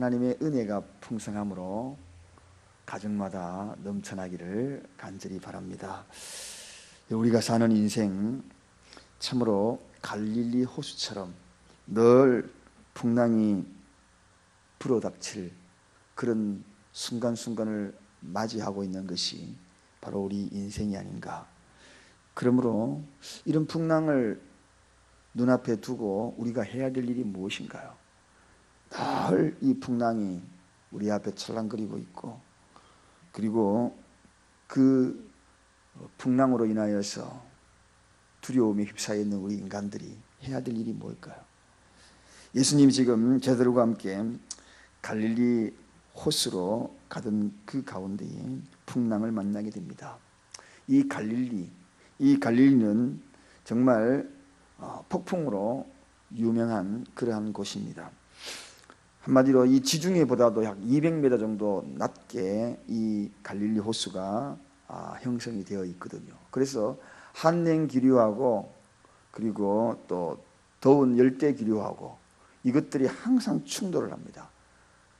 하나님의 은혜가 풍성함으로 가정마다 넘쳐나기를 간절히 바랍니다. 우리가 사는 인생 참으로 갈릴리 호수처럼 늘 풍랑이 불어닥칠 그런 순간순간을 맞이하고 있는 것이 바로 우리 인생이 아닌가. 그러므로 이런 풍랑을 눈앞에 두고 우리가 해야 될 일이 무엇인가요? 늘 이 풍랑이 우리 앞에 철랑거리고 있고, 그리고 그 풍랑으로 인하여서 두려움에 휩싸여 있는 우리 인간들이 해야 될 일이 뭘까요? 예수님이 지금 제자들과 함께 갈릴리 호수로 가던 그 가운데에 풍랑을 만나게 됩니다. 이 갈릴리는 정말 폭풍으로 유명한 그러한 곳입니다. 한마디로 이 지중해보다도 약 200m 정도 낮게 이 갈릴리 호수가 형성이 되어 있거든요. 그래서 한냉 기류하고 그리고 또 더운 열대 기류하고 이것들이 항상 충돌을 합니다.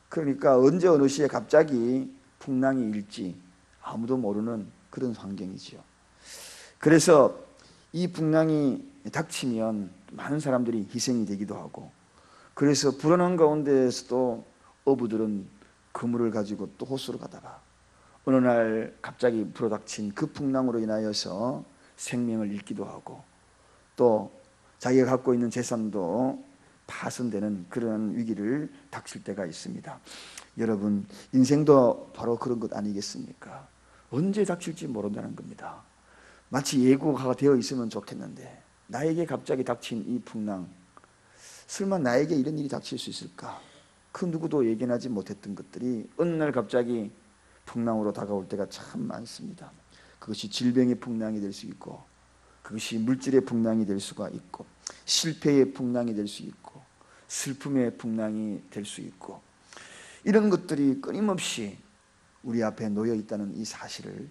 그러니까 언제 어느 시에 갑자기 풍랑이 일지 아무도 모르는 그런 환경이지요. 그래서 이 풍랑이 닥치면 많은 사람들이 희생이 되기도 하고, 그래서 불안한 가운데에서도 어부들은 그물을 가지고 또 호수로 가다가 어느 날 갑자기 불어닥친 그 풍랑으로 인하여서 생명을 잃기도 하고, 또 자기가 갖고 있는 재산도 파손되는 그런 위기를 닥칠 때가 있습니다. 여러분, 인생도 바로 그런 것 아니겠습니까? 언제 닥칠지 모른다는 겁니다. 마치 예고가 되어 있으면 좋겠는데 나에게 갑자기 닥친 이 풍랑, 설마 나에게 이런 일이 닥칠 수 있을까? 그 누구도 예견하지 못했던 것들이 어느 날 갑자기 풍랑으로 다가올 때가 참 많습니다. 그것이 질병의 풍랑이 될 수 있고, 그것이 물질의 풍랑이 될 수가 있고, 실패의 풍랑이 될 수 있고, 슬픔의 풍랑이 될 수 있고, 이런 것들이 끊임없이 우리 앞에 놓여 있다는 이 사실을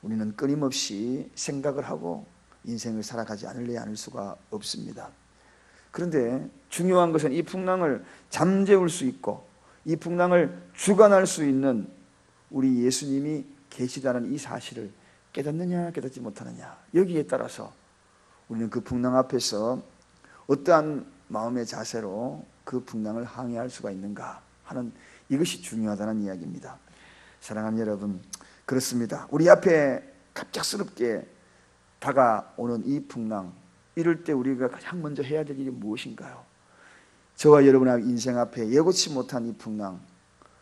우리는 끊임없이 생각을 하고 인생을 살아가지 않을 수가 없습니다. 그런데 중요한 것은 이 풍랑을 잠재울 수 있고 이 풍랑을 주관할 수 있는 우리 예수님이 계시다는 이 사실을 깨닫느냐 깨닫지 못하느냐, 여기에 따라서 우리는 그 풍랑 앞에서 어떠한 마음의 자세로 그 풍랑을 항해할 수가 있는가 하는, 이것이 중요하다는 이야기입니다. 사랑하는 여러분, 그렇습니다. 우리 앞에 갑작스럽게 다가오는 이 풍랑, 이럴 때 우리가 가장 먼저 해야 될 일이 무엇인가요? 저와 여러분의 인생 앞에 예고치 못한 이 풍랑,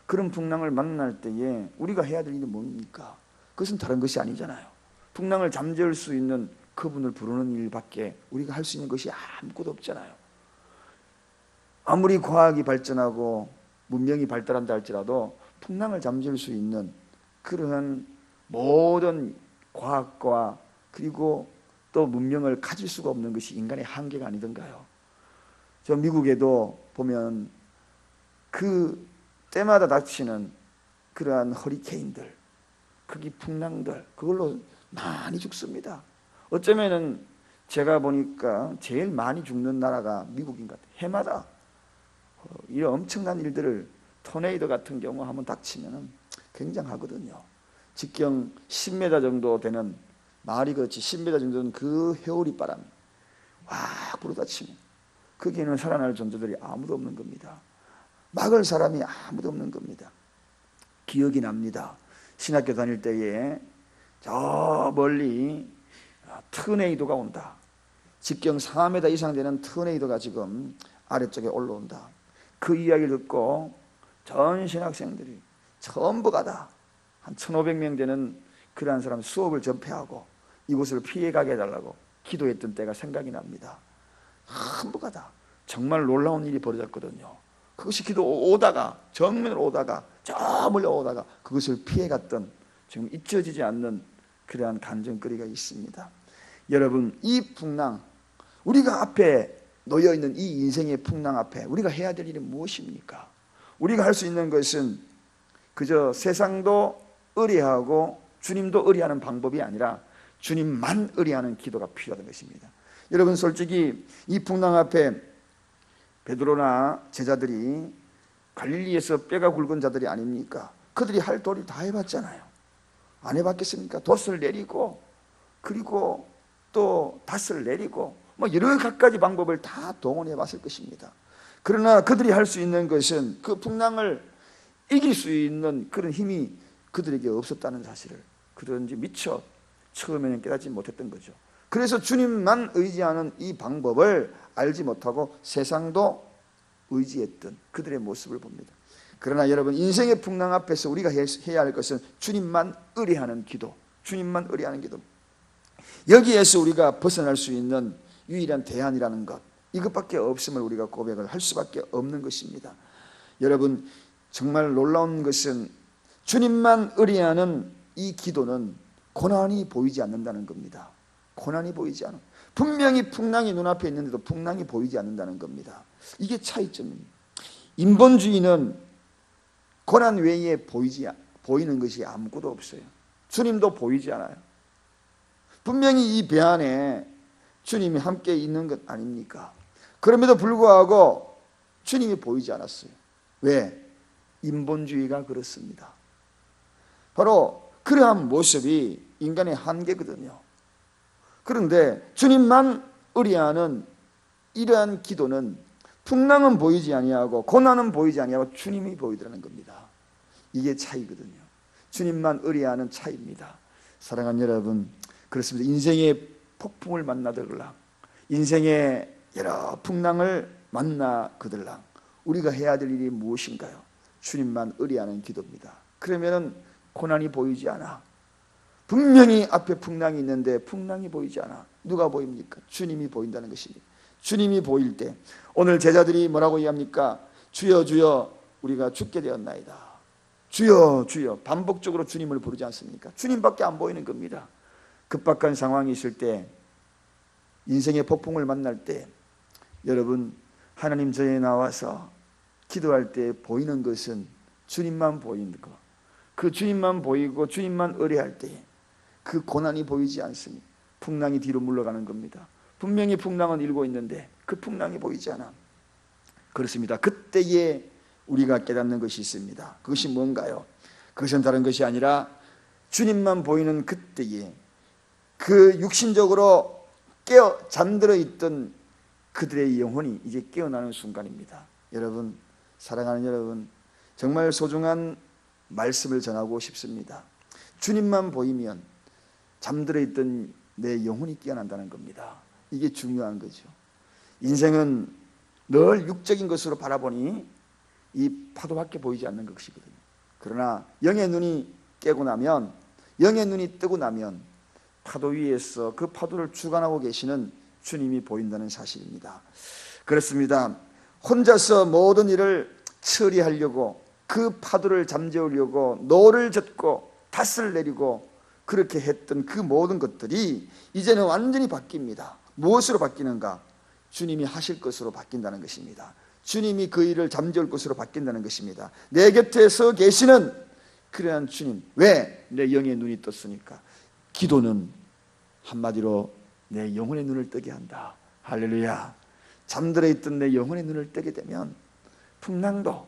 그런 풍랑을 만날 때에 우리가 해야 될 일이 뭡니까? 그것은 다른 것이 아니잖아요. 풍랑을 잠재울 수 있는 그분을 부르는 일밖에 우리가 할 수 있는 것이 아무것도 없잖아요. 아무리 과학이 발전하고 문명이 발달한다 할지라도 풍랑을 잠재울 수 있는 그러한 모든 과학과 그리고 또 문명을 가질 수가 없는 것이 인간의 한계가 아니던가요? 저 미국에도 보면 그 때마다 닥치는 그러한 허리케인들, 크기 풍랑들, 그걸로 많이 죽습니다. 어쩌면은 제가 보니까 제일 많이 죽는 나라가 미국인 것 같아요. 해마다 이런 엄청난 일들을, 토네이도 같은 경우 한번 닥치면 굉장하거든요. 직경 10m 정도 되는, 말이 그렇지 10m 정도는 그 회오리 바람 확 불어닥치면 거기에는 살아날 존재들이 아무도 없는 겁니다. 막을 사람이 아무도 없는 겁니다. 기억이 납니다. 신학교 다닐 때에 저 멀리 터네이도가 온다. 직경 4m 이상 되는 터네이도가 지금 아래쪽에 올라온다. 그 이야기를 듣고 전 신학생들이 전부가 다 한 1,500명 되는 그러한 사람 수업을 전폐하고 이곳을 피해가게 해달라고 기도했던 때가 생각이 납니다. 전부가 다 정말 놀라운 일이 벌어졌거든요. 그것이 기도 오다가 정면으로 오다가 저 멀리 오다가 그것을 피해갔던, 지금 잊혀지지 않는 그러한 간증거리가 있습니다. 여러분, 이 풍랑, 우리가 앞에 놓여있는 이 인생의 풍랑 앞에 우리가 해야 될 일은 무엇입니까? 우리가 할 수 있는 것은 그저 세상도 의뢰하고 주님도 의뢰하는 방법이 아니라 주님만 의뢰하는 기도가 필요하다는 것입니다. 여러분, 솔직히 이 풍랑 앞에 베드로나 제자들이 갈릴리에서 뼈가 굵은 자들이 아닙니까? 그들이 할 도리 다 해봤잖아요. 안 해봤겠습니까? 돛을 내리고 그리고 또 닷을 내리고 뭐 여러 가지 방법을 다 동원해 봤을 것입니다. 그러나 그들이 할 수 있는 것은 그 풍랑을 이길 수 있는 그런 힘이 그들에게 없었다는 사실을 그들은 이제 미처 처음에는 깨닫지 못했던 거죠. 그래서 주님만 의지하는 이 방법을 알지 못하고 세상도 의지했던 그들의 모습을 봅니다. 그러나 여러분, 인생의 풍랑 앞에서 우리가 해야 할 것은 주님만 의뢰하는 기도, 주님만 의뢰하는 기도. 여기에서 우리가 벗어날 수 있는 유일한 대안이라는 것, 이것밖에 없음을 우리가 고백을 할 수밖에 없는 것입니다. 여러분, 정말 놀라운 것은 주님만 의뢰하는 이 기도는 고난이 보이지 않는다는 겁니다. 고난이 보이지 않아. 분명히 풍랑이 눈앞에 있는데도 풍랑이 보이지 않는다는 겁니다. 이게 차이점입니다. 인본주의는 고난 외에 보이는 것이 아무것도 없어요. 주님도 보이지 않아요. 분명히 이 배 안에 주님이 함께 있는 것 아닙니까? 그럼에도 불구하고 주님이 보이지 않았어요. 왜? 인본주의가 그렇습니다. 바로 그러한 모습이 인간의 한계거든요. 그런데 주님만 의뢰하는 이러한 기도는 풍랑은 보이지 아니하고 고난은 보이지 아니하고 주님이 보이더라는 겁니다. 이게 차이거든요. 주님만 의뢰하는 차이입니다. 사랑하는 여러분, 그렇습니다. 인생의 폭풍을 만나들랑, 인생의 여러 풍랑을 만나그들랑 우리가 해야 될 일이 무엇인가요? 주님만 의뢰하는 기도입니다. 그러면은 고난이 보이지 않아. 분명히 앞에 풍랑이 있는데 풍랑이 보이지 않아. 누가 보입니까? 주님이 보인다는 것입니다. 주님이 보일 때 오늘 제자들이 뭐라고 얘기합니까? 주여 주여 우리가 죽게 되었나이다. 주여 주여 반복적으로 주님을 부르지 않습니까? 주님밖에 안 보이는 겁니다. 급박한 상황이 있을 때, 인생의 폭풍을 만날 때 여러분, 하나님 전에 나와서 기도할 때 보이는 것은 주님만 보이는 것. 그 주님만 보이고 주님만 의뢰할 때 그 고난이 보이지 않습니다. 풍랑이 뒤로 물러가는 겁니다. 분명히 풍랑은 일고 있는데 그 풍랑이 보이지 않아. 그렇습니다. 그때에 우리가 깨닫는 것이 있습니다. 그것이 뭔가요? 그것은 다른 것이 아니라 주님만 보이는 그때에 그 육신적으로 잠들어 있던 그들의 영혼이 이제 깨어나는 순간입니다. 여러분, 사랑하는 여러분, 정말 소중한 말씀을 전하고 싶습니다. 주님만 보이면 잠들어 있던 내 영혼이 깨어난다는 겁니다. 이게 중요한 거죠. 인생은 늘 육적인 것으로 바라보니 이 파도밖에 보이지 않는 것이거든요. 그러나 영의 눈이 깨고 나면, 영의 눈이 뜨고 나면 파도 위에서 그 파도를 주관하고 계시는 주님이 보인다는 사실입니다. 그렇습니다. 혼자서 모든 일을 처리하려고 그 파도를 잠재우려고 노를 젓고 닷을 내리고 그렇게 했던 그 모든 것들이 이제는 완전히 바뀝니다. 무엇으로 바뀌는가? 주님이 하실 것으로 바뀐다는 것입니다. 주님이 그 일을 잠재울 것으로 바뀐다는 것입니다. 내 곁에 서 계시는 그러한 주님. 왜? 내 영의 눈이 떴으니까. 기도는 한마디로 내 영혼의 눈을 뜨게 한다. 할렐루야. 잠들어 있던 내 영혼의 눈을 뜨게 되면 풍랑도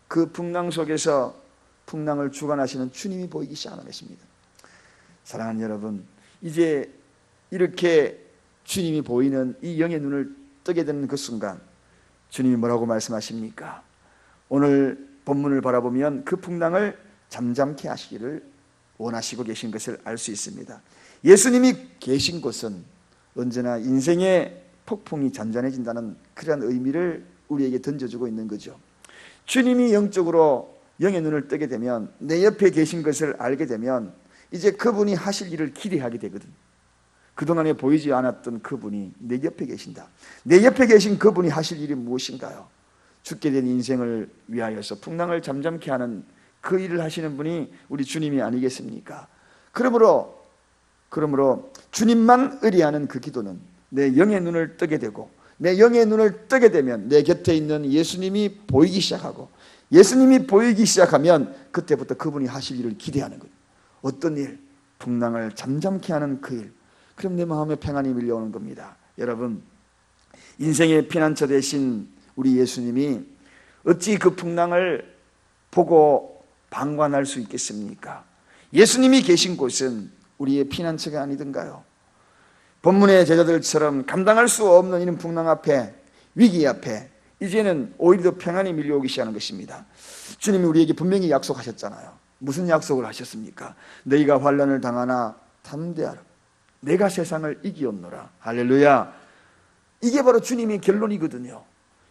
그 풍랑 속에서 풍랑을 주관하시는 주님이 보이기 시작하는 것입니다. 사랑하는 여러분, 이제 이렇게 주님이 보이는 이 영의 눈을 뜨게 되는 그 순간 주님이 뭐라고 말씀하십니까? 오늘 본문을 바라보면 그 풍랑을 잠잠케 하시기를 원하시고 계신 것을 알 수 있습니다. 예수님이 계신 곳은 언제나 인생의 폭풍이 잔잔해진다는 그런 의미를 우리에게 던져주고 있는 거죠. 주님이 영적으로 영의 눈을 뜨게 되면, 내 옆에 계신 것을 알게 되면 이제 그분이 하실 일을 기대하게 되거든. 그동안에 보이지 않았던 그분이 내 옆에 계신다. 내 옆에 계신 그분이 하실 일이 무엇인가요? 죽게 된 인생을 위하여서 풍랑을 잠잠케 하는 그 일을 하시는 분이 우리 주님이 아니겠습니까? 그러므로 주님만 의뢰하는 그 기도는 내 영의 눈을 뜨게 되고, 내 영의 눈을 뜨게 되면 내 곁에 있는 예수님이 보이기 시작하고, 예수님이 보이기 시작하면 그때부터 그분이 하실 일을 기대하는 거예요. 어떤 일? 풍랑을 잠잠케 하는 그 일. 그럼 내 마음에 평안이 밀려오는 겁니다. 여러분, 인생의 피난처 되신 우리 예수님이 어찌 그 풍랑을 보고 방관할 수 있겠습니까? 예수님이 계신 곳은 우리의 피난처가 아니던가요? 본문의 제자들처럼 감당할 수 없는 이런 풍랑 앞에, 위기 앞에 이제는 오히려 더 평안이 밀려오기 시작하는 것입니다. 주님이 우리에게 분명히 약속하셨잖아요. 무슨 약속을 하셨습니까? 너희가 환난을 당하나 담대하라. 내가 세상을 이기었노라. 할렐루야. 이게 바로 주님의 결론이거든요.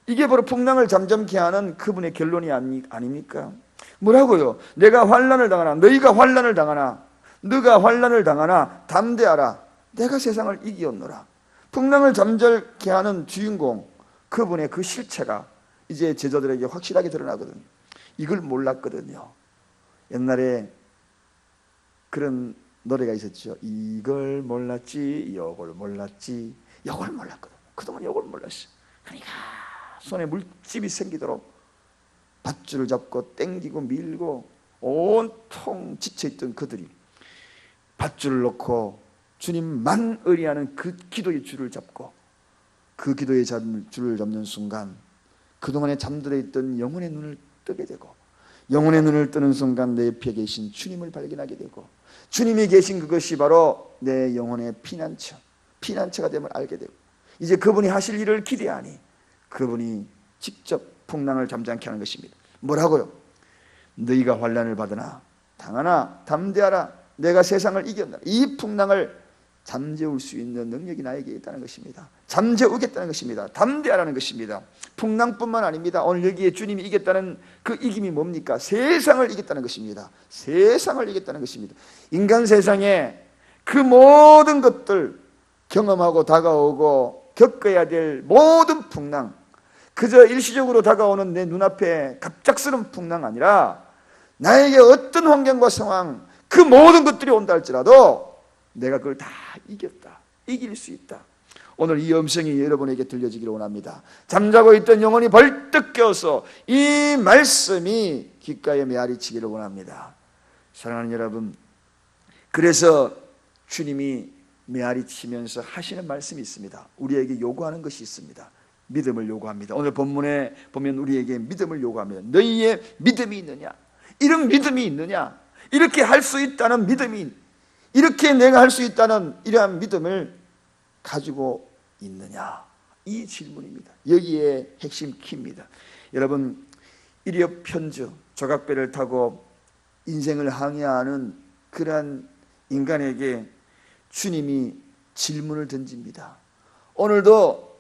이게 바로 풍랑을 잠잠케 하는 그분의 결론이 아닙니까? 뭐라고요? 내가 환난을 당하나, 너희가 환난을 당하나, 너가 환난을 당하나 담대하라. 내가 세상을 이기었노라. 풍랑을 잠잠케 하는 주인공, 그분의 그 실체가 이제 제자들에게 확실하게 드러나거든요. 이걸 몰랐거든요. 옛날에 그런 노래가 있었죠. 이걸 몰랐지, 요걸 몰랐지, 요걸 몰랐거든. 그동안 요걸 몰랐어. 그러니까 손에 물집이 생기도록 밧줄을 잡고 땡기고 밀고 온통 지쳐있던 그들이 밧줄을 놓고 주님만 의리하는 그 기도의 줄을 잡고 그 기도의 줄을 잡는 순간 그동안에 잠들어 있던 영혼의 눈을 뜨게 되고, 영혼의 눈을 뜨는 순간 내 옆에 계신 주님을 발견하게 되고, 주님이 계신 그것이 바로 내 영혼의 피난처가 됨을 알게 되고, 이제 그분이 하실 일을 기대하니 그분이 직접 풍랑을 잠잠케 하는 것입니다. 뭐라고요? 너희가 환난을 받으나 당하나 담대하라. 내가 세상을 이겼노라. 이 풍랑을 잠재울 수 있는 능력이 나에게 있다는 것입니다. 잠재우겠다는 것입니다. 담대하라는 것입니다. 풍랑뿐만 아닙니다. 오늘 여기에 주님이 이겼다는 그 이김이 뭡니까? 세상을 이겼다는 것입니다. 세상을 이겼다는 것입니다. 인간 세상에 그 모든 것들 경험하고 다가오고 겪어야 될 모든 풍랑, 그저 일시적으로 다가오는 내 눈앞에 갑작스러운 풍랑 아니라 나에게 어떤 환경과 상황, 그 모든 것들이 온다 할지라도 내가 그걸 다 이겼다, 이길 수 있다. 오늘 이 음성이 여러분에게 들려지기를 원합니다. 잠자고 있던 영혼이 벌떡 깨어서 이 말씀이 귓가에 메아리치기를 원합니다. 사랑하는 여러분, 그래서 주님이 메아리치면서 하시는 말씀이 있습니다. 우리에게 요구하는 것이 있습니다. 믿음을 요구합니다. 오늘 본문에 보면 우리에게 믿음을 요구합니다. 너희의 믿음이 있느냐? 이런 믿음이 있느냐? 이렇게 할 수 있다는 믿음이, 이렇게 내가 할 수 있다는 이러한 믿음을 가지고 있느냐? 이 질문입니다. 여기에 핵심 키입니다. 여러분, 이력 편주, 조각배를 타고 인생을 항해하는 그러한 인간에게 주님이 질문을 던집니다. 오늘도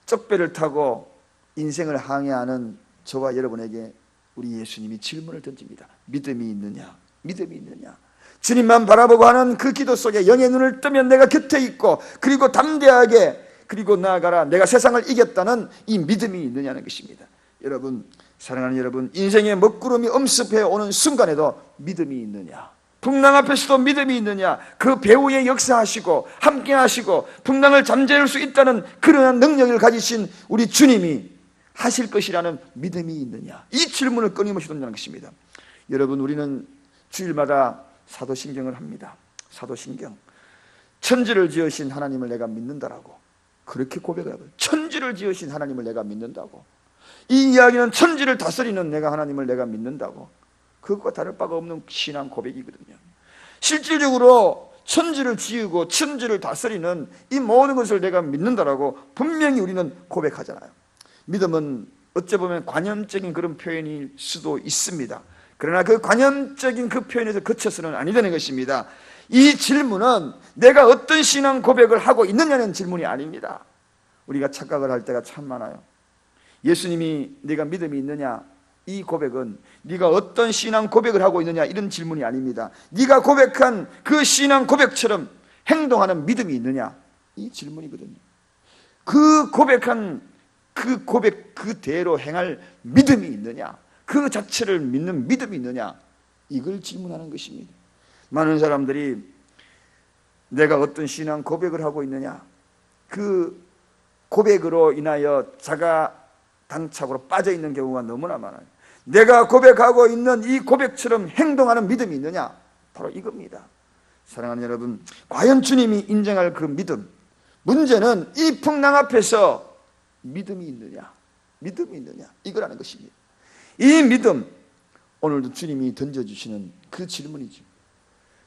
쪽배를 타고 인생을 항해하는 저와 여러분에게 우리 예수님이 질문을 던집니다. 믿음이 있느냐? 믿음이 있느냐? 주님만 바라보고 하는 그 기도 속에 영의 눈을 뜨면 내가 곁에 있고, 그리고 담대하게, 그리고 나아가라, 내가 세상을 이겼다는 이 믿음이 있느냐는 것입니다. 여러분, 사랑하는 여러분, 인생의 먹구름이 엄습해 오는 순간에도 믿음이 있느냐? 풍랑 앞에서도 믿음이 있느냐? 그 배후에 역사하시고 함께 하시고 풍랑을 잠재울 수 있다는 그러한 능력을 가지신 우리 주님이 하실 것이라는 믿음이 있느냐? 이 질문을 끊임없이 던지는 것입니다. 여러분, 우리는 주일마다 사도신경을 합니다. 사도신경. 천지를 지으신 하나님을 내가 믿는다라고 그렇게 고백을 하고, 천지를 지으신 하나님을 내가 믿는다고, 이 이야기는 천지를 다스리는 하나님을 내가 믿는다고, 그것과 다를 바가 없는 신앙 고백이거든요. 실질적으로 천지를 지으고 천지를 다스리는 이 모든 것을 내가 믿는다라고 분명히 우리는 고백하잖아요. 믿음은 어찌 보면 관념적인 그런 표현일 수도 있습니다. 그러나 그 관념적인 그 표현에서 그쳐서는 아니 되는 것입니다. 이 질문은 내가 어떤 신앙 고백을 하고 있느냐는 질문이 아닙니다. 우리가 착각을 할 때가 참 많아요. 예수님이 네가 믿음이 있느냐? 이 고백은 네가 어떤 신앙 고백을 하고 있느냐 이런 질문이 아닙니다. 네가 고백한 그 신앙 고백처럼 행동하는 믿음이 있느냐? 이 질문이거든요. 그 고백한 그 고백 그대로 행할 믿음이 있느냐? 그 자체를 믿는 믿음이 있느냐? 이걸 질문하는 것입니다. 많은 사람들이 내가 어떤 신앙 고백을 하고 있느냐, 그 고백으로 인하여 자가 당착으로 빠져 있는 경우가 너무나 많아요. 내가 고백하고 있는 이 고백처럼 행동하는 믿음이 있느냐? 바로 이겁니다. 사랑하는 여러분, 과연 주님이 인정할 그 믿음, 문제는 이 풍랑 앞에서 믿음이 있느냐? 믿음이 있느냐? 이거라는 것입니다. 이 믿음, 오늘도 주님이 던져주시는 그 질문이죠.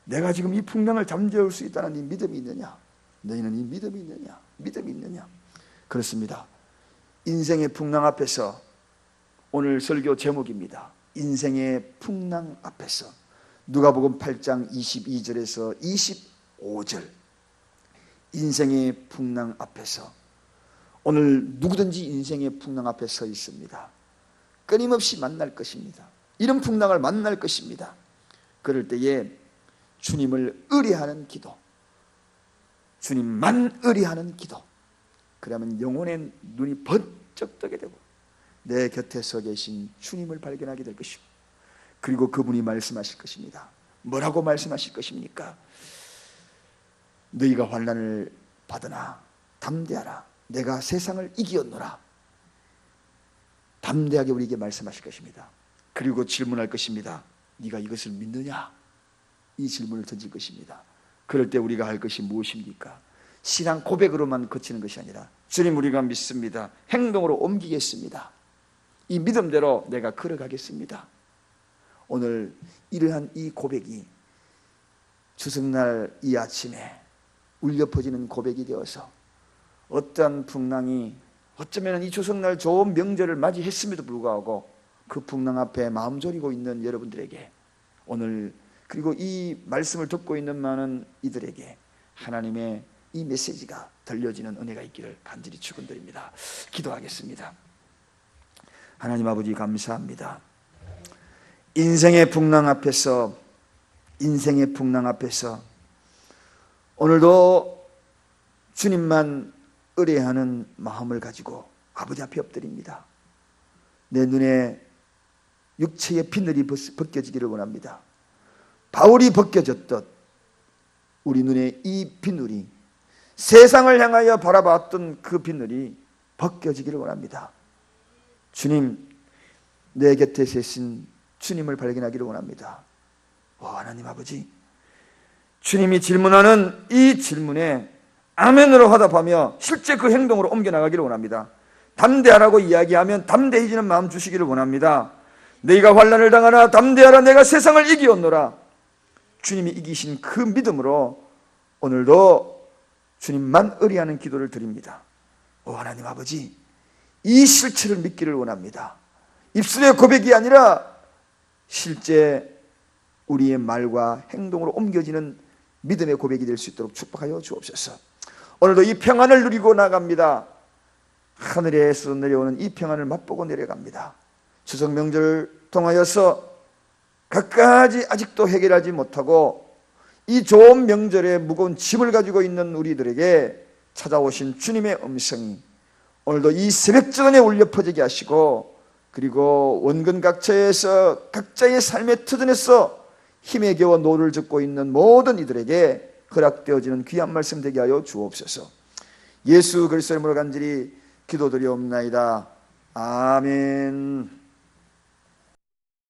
내가 지금 이 풍랑을 잠재울 수 있다는 이 믿음이 있느냐? 너희는 이 믿음이 있느냐? 믿음이 있느냐? 그렇습니다. 인생의 풍랑 앞에서, 오늘 설교 제목입니다. 인생의 풍랑 앞에서. 누가복음 8장 22절에서 25절. 인생의 풍랑 앞에서. 오늘 누구든지 인생의 풍랑 앞에 서 있습니다. 끊임없이 만날 것입니다. 이런 풍랑을 만날 것입니다. 그럴 때에 주님을 의뢰하는 기도, 주님만 의뢰하는 기도, 그러면 영혼의 눈이 번쩍 뜨게 되고 내 곁에 서 계신 주님을 발견하게 될 것이고, 그리고 그분이 말씀하실 것입니다. 뭐라고 말씀하실 것입니까? 너희가 환난을 받으나 담대하라, 내가 세상을 이기었노라. 담대하게 우리에게 말씀하실 것입니다. 그리고 질문할 것입니다. 네가 이것을 믿느냐? 이 질문을 던질 것입니다. 그럴 때 우리가 할 것이 무엇입니까? 신앙 고백으로만 그치는 것이 아니라, 주님 우리가 믿습니다, 행동으로 옮기겠습니다, 이 믿음대로 내가 걸어가겠습니다. 오늘 이러한 이 고백이 추석날 이 아침에 울려 퍼지는 고백이 되어서 어떠한 풍랑이, 어쩌면 이 추석날 좋은 명절을 맞이했음에도 불구하고 그 풍랑 앞에 마음 졸이고 있는 여러분들에게 오늘, 그리고 이 말씀을 듣고 있는 많은 이들에게 하나님의 이 메시지가 들려지는 은혜가 있기를 간절히 축원드립니다. 기도하겠습니다. 하나님 아버지 감사합니다. 인생의 풍랑 앞에서, 인생의 풍랑 앞에서 오늘도 주님만 의뢰하는 마음을 가지고 아버지 앞에 엎드립니다. 내 눈에 육체의 비늘이 벗겨지기를 원합니다. 바울이 벗겨졌듯 우리 눈에 이 비늘이, 세상을 향하여 바라봤던 그 비늘이 벗겨지기를 원합니다. 주님, 내 곁에 계신 주님을 발견하기를 원합니다. 하나님 아버지, 주님이 질문하는 이 질문에 아멘으로 화답하며 실제 그 행동으로 옮겨나가기를 원합니다. 담대하라고 이야기하면 담대해지는 마음 주시기를 원합니다. 너희가 환난을 당하나 담대하라, 내가 세상을 이기었노라. 주님이 이기신 그 믿음으로 오늘도 주님만 의뢰하는 기도를 드립니다. 하나님 아버지, 이 실체를 믿기를 원합니다. 입술의 고백이 아니라 실제 우리의 말과 행동으로 옮겨지는 믿음의 고백이 될 수 있도록 축복하여 주옵소서. 오늘도 이 평안을 누리고 나갑니다. 하늘에서 내려오는 이 평안을 맛보고 내려갑니다. 추석 명절을 통하여서 갖가지 아직도 해결하지 못하고 이 좋은 명절에 무거운 짐을 가지고 있는 우리들에게 찾아오신 주님의 음성이 오늘도 이 새벽전에 울려 퍼지게 하시고, 그리고 원근각처에서 각자의 삶의 터전에서 힘에 겨워 노를 젓고 있는 모든 이들에게 허락되어지는 귀한 말씀 되게 하여 주옵소서. 예수 그리스도의 이름으로 간절히 기도드리옵나이다. 아멘.